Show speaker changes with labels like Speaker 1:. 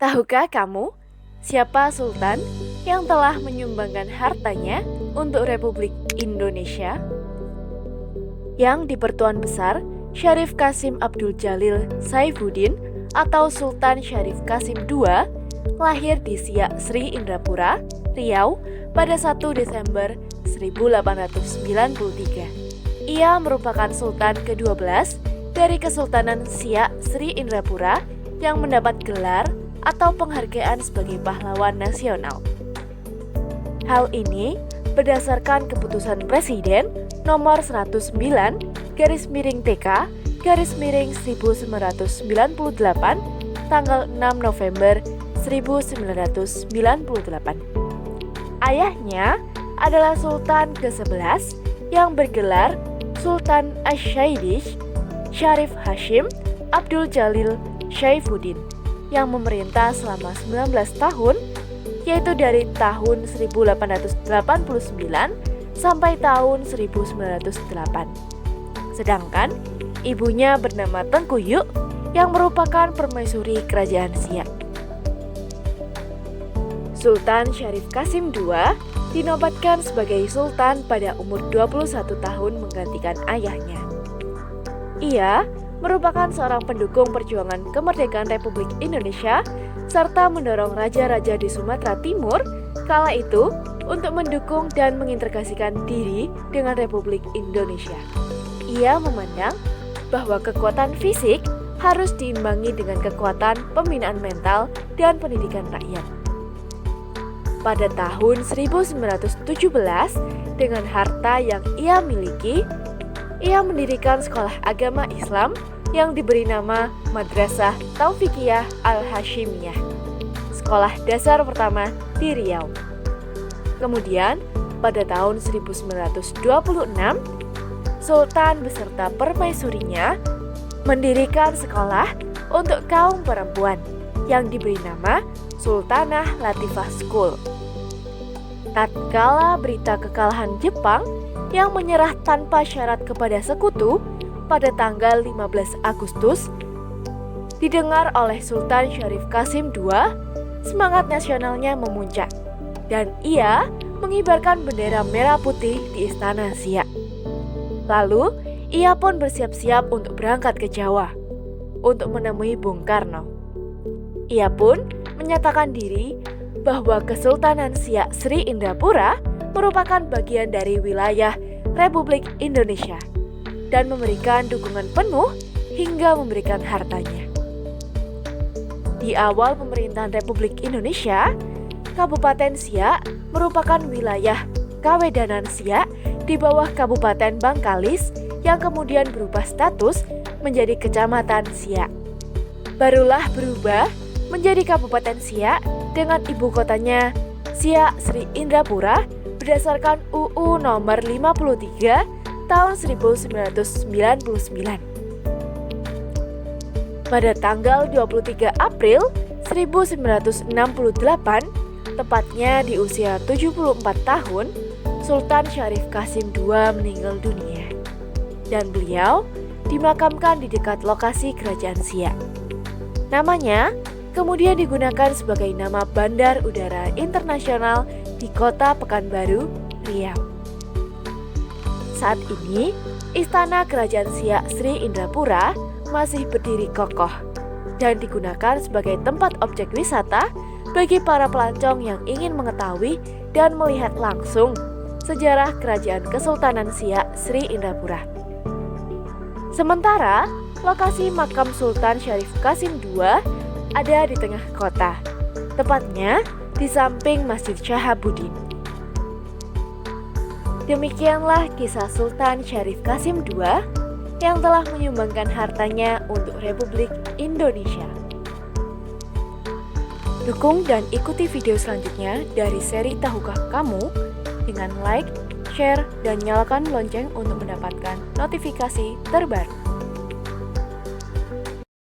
Speaker 1: Tahukah kamu siapa sultan yang telah menyumbangkan hartanya untuk Republik Indonesia? Yang di Pertuan Besar Syarif Kasim Abdul Jalil Saifuddin atau Sultan Syarif Kasim II lahir di Siak Sri Indrapura, Riau pada 1 Desember 1893. Ia merupakan Sultan ke-12 dari Kesultanan Siak Sri Indrapura yang mendapat gelar atau penghargaan sebagai pahlawan nasional. Hal ini berdasarkan keputusan Presiden nomor 109/TK/1998 tanggal 6 November 1998. Ayahnya adalah Sultan ke-11 yang bergelar Sultan Asy-Syaidih Syarif Hashim Abdul Jalil Saifuddin yang memerintah selama 19 tahun, yaitu dari tahun 1889 sampai tahun 1908. Sedangkan ibunya bernama Tengku Yuk yang merupakan permaisuri kerajaan Siak. Sultan Syarif Kasim II dinobatkan sebagai sultan pada umur 21 tahun menggantikan ayahnya. Ia merupakan seorang pendukung perjuangan kemerdekaan Republik Indonesia serta mendorong raja-raja di Sumatera Timur kala itu untuk mendukung dan mengintegrasikan diri dengan Republik Indonesia. Ia memandang bahwa kekuatan fisik harus diimbangi dengan kekuatan pembinaan mental dan pendidikan rakyat. Pada tahun 1917, dengan harta yang ia miliki, ia mendirikan sekolah agama Islam yang diberi nama Madrasah Taufikiyah Al-Hashimiyah, sekolah dasar pertama di Riau. Kemudian, pada tahun 1926, Sultan beserta permaisurinya mendirikan sekolah untuk kaum perempuan yang diberi nama Sultanah Latifah School. Tatkala berita kekalahan Jepang yang menyerah tanpa syarat kepada sekutu pada tanggal 15 Agustus didengar oleh Sultan Syarif Kasim II, semangat nasionalnya memuncak dan ia mengibarkan bendera merah putih di Istana Siak. Lalu, ia pun bersiap-siap untuk berangkat ke Jawa untuk menemui Bung Karno. Ia pun menyatakan diri bahwa Kesultanan Siak Sri Indrapura merupakan bagian dari wilayah Republik Indonesia dan memberikan dukungan penuh hingga memberikan hartanya. Di awal pemerintahan Republik Indonesia, Kabupaten Siak merupakan wilayah Kawedanan Siak di bawah Kabupaten Bangkalis yang kemudian berubah status menjadi Kecamatan Siak. Barulah berubah menjadi Kabupaten Siak dengan ibu kotanya Siak Sri Indrapura berdasarkan UU nomor 53 tahun 1999. Pada tanggal 23 April 1968, tepatnya di usia 74 tahun, Sultan Syarif Kasim II meninggal dunia dan beliau dimakamkan di dekat lokasi kerajaan Siak. Namanya kemudian digunakan sebagai nama Bandar Udara Internasional di Kota Pekanbaru, Riau. Saat ini, Istana Kerajaan Siak Sri Indrapura masih berdiri kokoh dan digunakan sebagai tempat objek wisata bagi para pelancong yang ingin mengetahui dan melihat langsung sejarah Kerajaan Kesultanan Siak Sri Indrapura. Sementara, lokasi makam Sultan Syarif Kasim II ada di tengah kota, tepatnya di samping Masjid Syahabuddin. Demikianlah kisah Sultan Syarif Kasim II yang telah menyumbangkan hartanya untuk Republik Indonesia. Dukung dan ikuti video selanjutnya dari seri Tahukah Kamu dengan like, share, dan nyalakan lonceng untuk mendapatkan notifikasi terbaru.